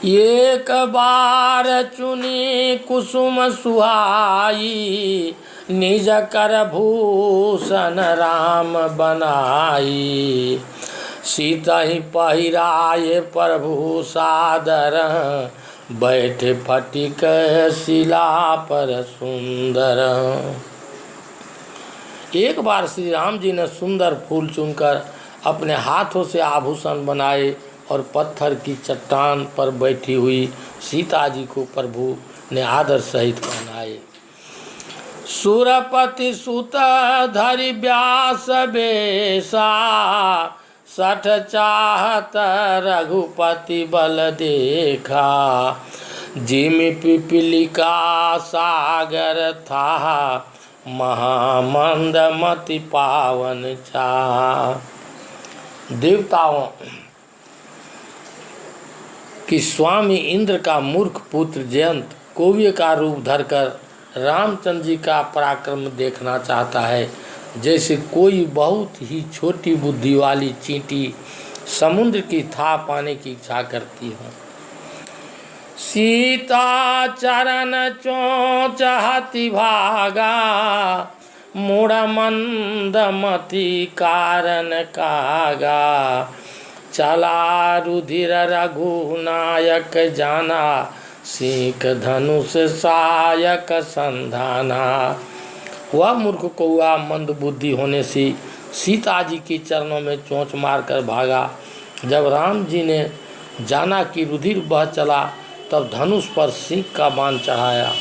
एक बार चुनी कुसुम सुहाई, निज कर भूषण राम बनाई। सीता ही पहिराए प्रभु सादर, बैठे फटिक शिला पर सुंदर। एक बार श्री राम जी ने सुंदर फूल चुनकर अपने हाथों से आभूषण बनाए और पत्थर की चट्टान पर बैठी हुई सीता जी को प्रभु ने आदर सहित पहनाए। सुरपति सुत धरि व्यास बेसा, सठ चाहत रघुपति बल देखा। जिमि पिपीलिका सागर था, महामंद मति पावन चा। देवताओं कि स्वामी इंद्र का मूर्ख पुत्र जयंत कोव्य का रूप धरकर रामचंद्र जी का पराक्रम देखना चाहता है, जैसे कोई बहुत ही छोटी बुद्धि वाली चींटी समुद्र की था पाने की इच्छा करती है। सीता चरण चोंच हति भागा, मूढ़ मंद मति कारण कागा। चला रुधिर रघुनायक जाना, सीख धनुष सायक संधाना। वह मूर्ख कौआ मंद बुद्धि होने से सीता जी के चरणों में चोंच मारकर भागा। जब राम जी ने जाना कि रुधिर बह चला, तब धनुष पर सीख का बाण चढ़ाया।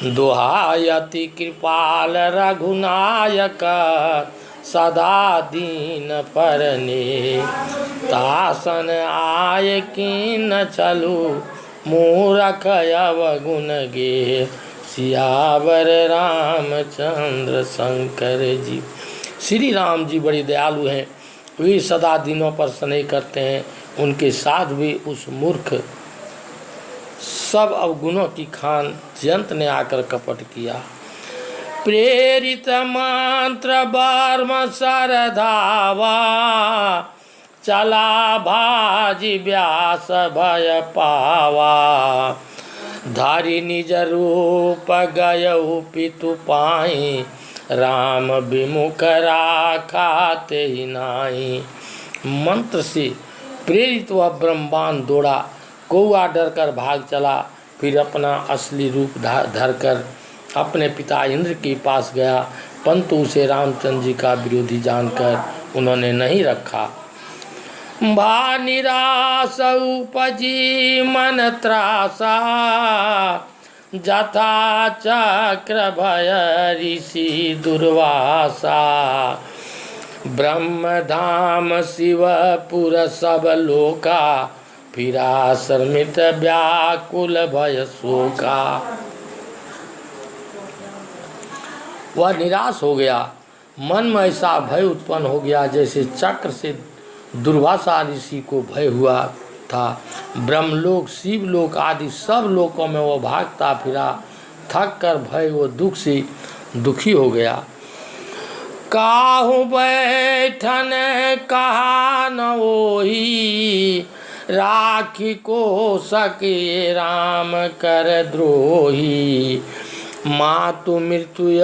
दोहायति कृपाल रघुनायक, सदा दीन परने। तासन आय कीन चलू, मूरख अवगुण गे। सियावर रामचंद्र शंकर जी। श्री राम जी बड़े दयालु हैं, वे सदा दिनों पर स्नेह करते हैं। उनके साथ भी उस मूर्ख सब अवगुणों की खान जयंत ने आकर कपट किया। प्रेरित मंत्र वर्म सरधावा, चला भाजी व्यास भय पावा। धारी निज रूप गयउ पितु पाई, राम विमुख राखा ते ही नाई। मंत्र से प्रेरित वह ब्रह्मांड दौड़ा, कौआ डरकर भाग चला। फिर अपना असली रूप धरकर अपने पिता इंद्र के पास गया, परंतु उसे रामचंद्र जी का विरोधी जानकर उन्होंने नहीं रखा। भा निराश उपजी मन त्रासा, जथा चक्र भय ऋषि दुर्वासा। ब्रह्मधाम शिवपुर सब लोका, फिरा शर्मित व्याकुल भय शोका। वह निराश हो गया, मन में ऐसा भय उत्पन्न हो गया जैसे चक्र से दुर्वासा ऋषि को भय हुआ था। ब्रह्मलोक शिवलोक आदि सब लोकों में वह भागता फिरा, थक कर भय व दुख से दुखी हो गया। काहू बैठन कहा न ओही, राखी को सके राम कर द्रोही। मातु मृत्युय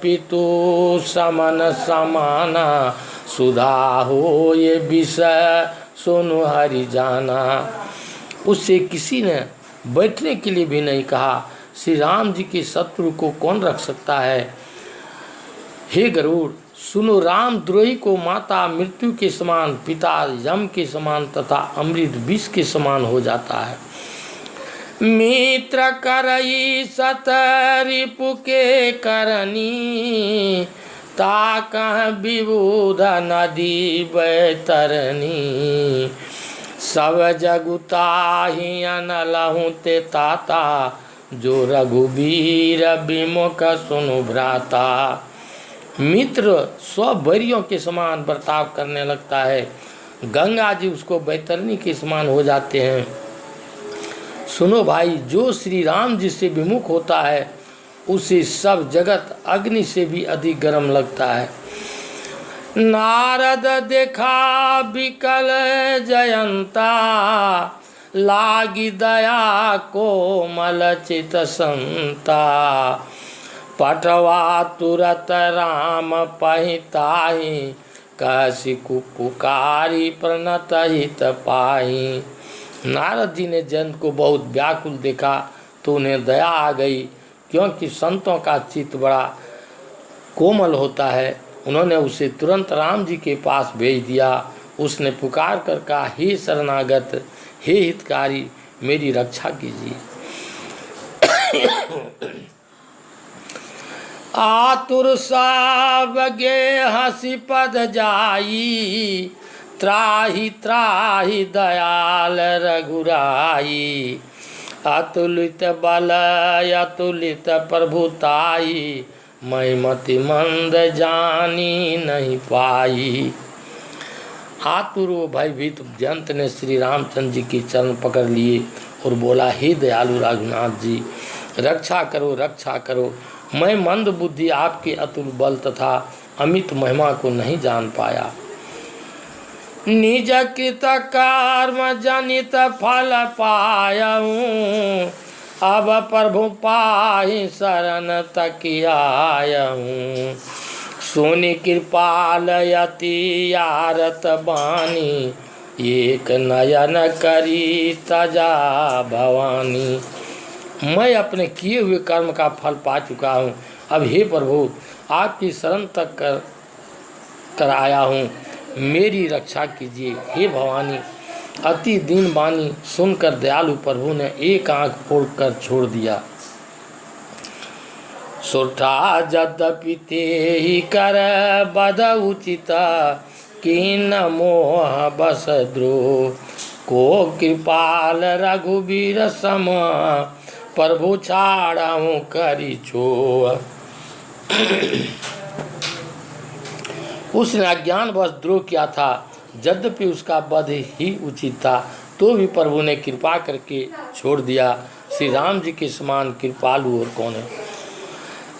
पितु समन समाना, सुधा हो ये विषय सुनु हरि जाना। उससे किसी ने बैठने के लिए भी नहीं कहा। श्री राम जी के शत्रु को कौन रख सकता है। हे गरुड़, सुनो, राम द्रोही को माता मृत्यु के समान, पिता यम के समान तथा अमृत विष के समान हो जाता है। मित्र करई सत रिपु के करनी, ताकह विबुध नदी बैतरनी। सब जगुताहि अनलहु ते ताता, जो रघुवीर विमुख सुनु भ्राता। मित्र स्वबैरियों के समान बर्ताव करने लगता है, गंगा जी उसको बैतरनी के समान हो जाते हैं। सुनो भाई, जो श्री राम जी से विमुख होता है उसे सब जगत अग्नि से भी अधिक गर्म लगता है। नारद देखा विकल जयंता, लागी दया कोमल चित संता। पठवा तुरत राम पहिताहि, कहसी पुकारी प्रणत हित पाई। नारद जी ने जन को बहुत व्याकुल देखा तो उन्हें दया आ गई, क्योंकि संतों का चित्त बड़ा कोमल होता है। उन्होंने उसे तुरंत राम जी के पास भेज दिया। उसने पुकार कर कहा, हे शरणागत, हे हितकारी, मेरी रक्षा कीजिए। आतुर सब गे हंसी पद जाई, त्राहि त्राहि दयाल रघुराई। अतुलित बल अतुलित प्रभुताई, मैं मति मंद जानी नहीं पाई। आतुर व भयभीत जंत ने श्री रामचंद्र जी की चरण पकड़ लिए और बोला, हे दयालु रघुनाथ जी, रक्षा करो, रक्षा करो। मैं मंद बुद्धि आपके अतुल बल तथा अमित महिमा को नहीं जान पाया। निज कृत कर्म जनित फल पायऊँ, अब प्रभु पाहि शरण तकियाऊँ। सोनि कृपाल यति यारत बानी, एक नयन करी तजा भवानी। मैं अपने किए हुए कर्म का फल पा चुका हूँ। अब हे प्रभु, आपकी शरण तक कर आया हूँ, मेरी रक्षा कीजिए। हे भवानी, अति दीन बानी सुनकर दयालु प्रभु ने एक आंख फोड़कर छोड़ दिया। सोठा यद्यपि तेहि कर बद उचित, कीन मोह बस द्रोह। को कृपाल रघुबीर सम, प्रभु छाड़हूँ करी छोह। उसने अज्ञानवश द्रोह किया था, यद्यपि उसका वध ही उचित था, तो भी प्रभु ने कृपा करके छोड़ दिया। श्री राम जी के समान कृपालु और कौन है।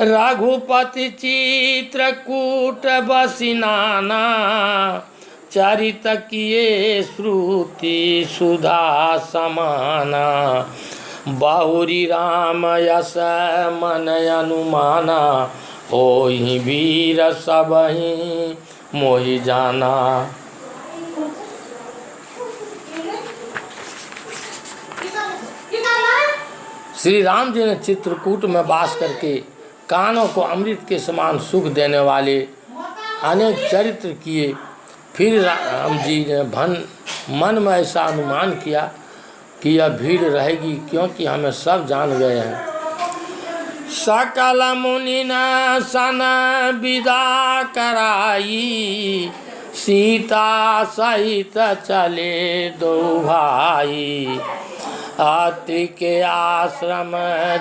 रघुपति चित्रकूट बसिनाना, चरित किए श्रुति सुधा समाना। बहुरी राम यस मन अनुमाना, होहि वीर सबहि मोहि जाना। श्री राम जी ने चित्रकूट में वास करके कानों को अमृत के समान सुख देने वाले अनेक चरित्र किए। फिर राम जी ने मन में ऐसा अनुमान किया कि यह भीड़ रहेगी, क्योंकि हमें सब जान गए हैं। सकल मुनि न सन विदा कराई, सीता सहित चले दो भाई। अत्रि के आश्रम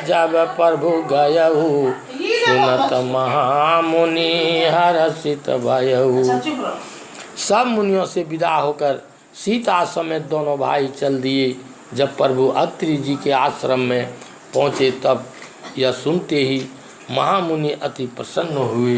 जब प्रभु गयहु, सुनत महामुनि हर्षित भयहु। सब मुनियों से विदा होकर सीता समेत दोनों भाई चल दिए। जब प्रभु अत्रि जी के आश्रम में पहुँचे, तब यह सुनते ही महामुनि अति प्रसन्न हुए।